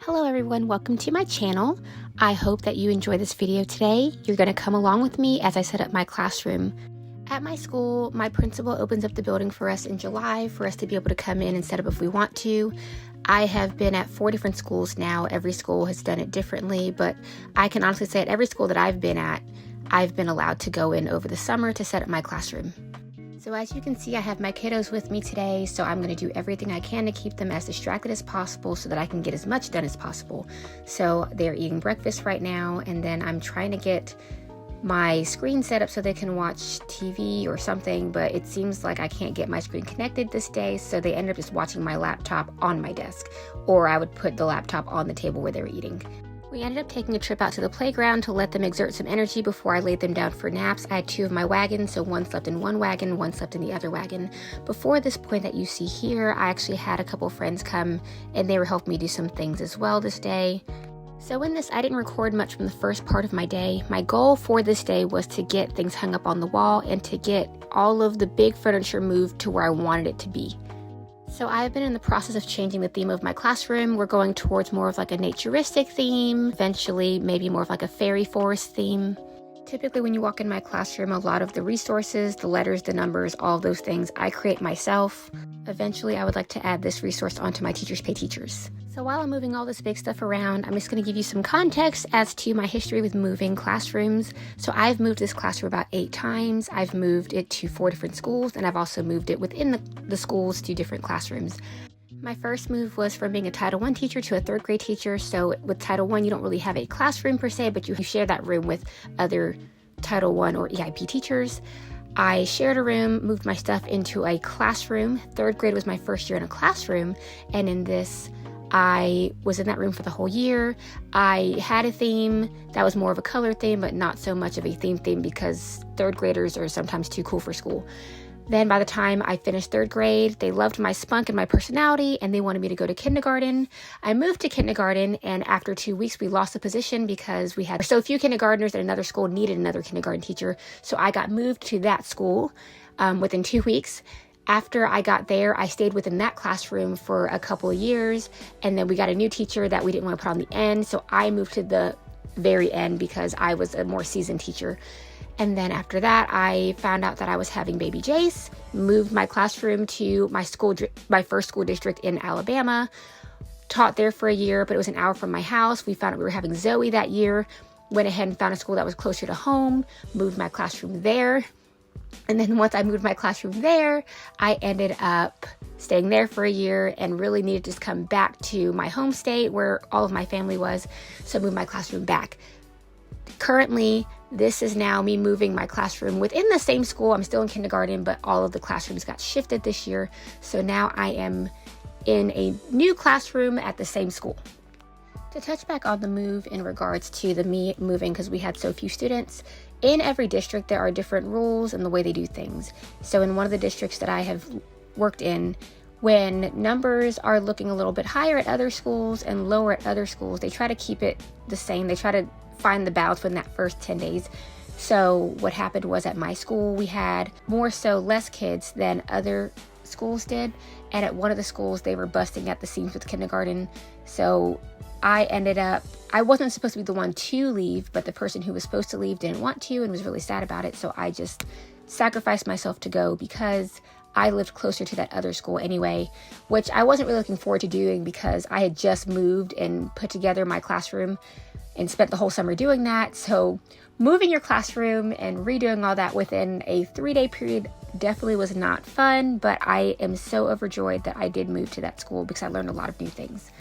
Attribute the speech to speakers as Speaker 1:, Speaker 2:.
Speaker 1: Hello everyone, welcome to my channel. I hope that you enjoy this video today. You're going to come along with me as I set up my classroom. At my school, my principal opens up the building for us in July for us to be able to come in and set up if we want to. I have been at 4 different schools now. Every school has done it differently, but I can honestly say at every school that I've been at, I've been allowed to go in over the summer to set up my classroom. So as you can see, I have my kiddos with me today, so I'm going to do everything I can to keep them as distracted as possible so that I can get as much done as possible. So they're eating breakfast right now, and then I'm trying to get my screen set up so they can watch TV or something, but it seems like I can't get my screen connected this day, so they end up just watching my laptop on my desk, or I would put the laptop on the table where they were eating. We ended up taking a trip out to the playground to let them exert some energy before I laid them down for naps. I had 2 of my wagons, so one slept in one wagon, one slept in the other wagon. Before this point that you see here, I actually had a couple friends come and they were helping me do some things as well this day. So in this, I didn't record much from the first part of my day. My goal for this day was to get things hung up on the wall and to get all of the big furniture moved to where I wanted it to be. So I've been in the process of changing the theme of my classroom. We're going towards more of like a naturistic theme, eventually maybe more of like a fairy forest theme. Typically when you walk in my classroom, a lot of the resources, the letters, the numbers, all of those things, I create myself. Eventually I would like to add this resource onto my Teachers Pay Teachers. So while I'm moving all this big stuff around, I'm just going to give you some context as to my history with moving classrooms. So I've moved this classroom about 8 times. I've moved it to 4 different schools, and I've also moved it within the schools to different classrooms. My first move was from being a Title I teacher to a 3rd grade teacher. So with Title I, you don't really have a classroom per se, but you share that room with other Title I or EIP teachers. I shared a room, moved my stuff into a classroom. 3rd grade was my first year in a classroom, and in this, I was in that room for the whole year. I had a theme that was more of a color theme, but not so much of a theme because 3rd graders are sometimes too cool for school. Then by the time I finished 3rd grade, they loved my spunk and my personality, and they wanted me to go to kindergarten. I moved to kindergarten, and after 2 weeks, we lost the position because we had so few kindergartners that another school needed another kindergarten teacher. So I got moved to that school within 2 weeks. After I got there, I stayed within that classroom for a couple of years, and then we got a new teacher that we didn't want to put on the end, so I moved to the very end because I was a more seasoned teacher. And then after that, I found out that I was having baby Jace, moved my classroom to my first school district in Alabama, taught there for a year, but it was an hour from my house. We found out we were having Zoe that year, went ahead and found a school that was closer to home, moved my classroom there. And then once I moved my classroom there, I ended up staying there for a year and really needed to just come back to my home state where all of my family was. So I moved my classroom back. Currently, this is now me moving my classroom within the same school. I'm still in kindergarten, but all of the classrooms got shifted this year. So now I am in a new classroom at the same school. To touch back on the move in regards to me moving because we had so few students, in every district there are different rules and the way they do things. So in one of the districts that I have worked in, when numbers are looking a little bit higher at other schools and lower at other schools, they try to keep it the same. They try to find the balance within that first 10 days. So what happened was at my school, we had less kids than other schools did. And at one of the schools, they were busting at the seams with kindergarten. So I wasn't supposed to be the one to leave, but the person who was supposed to leave didn't want to and was really sad about it. So I just sacrificed myself to go because I lived closer to that other school anyway, which I wasn't really looking forward to doing because I had just moved and put together my classroom and spent the whole summer doing that. So moving your classroom and redoing all that within a 3-day period definitely was not fun, but I am so overjoyed that I did move to that school because I learned a lot of new things.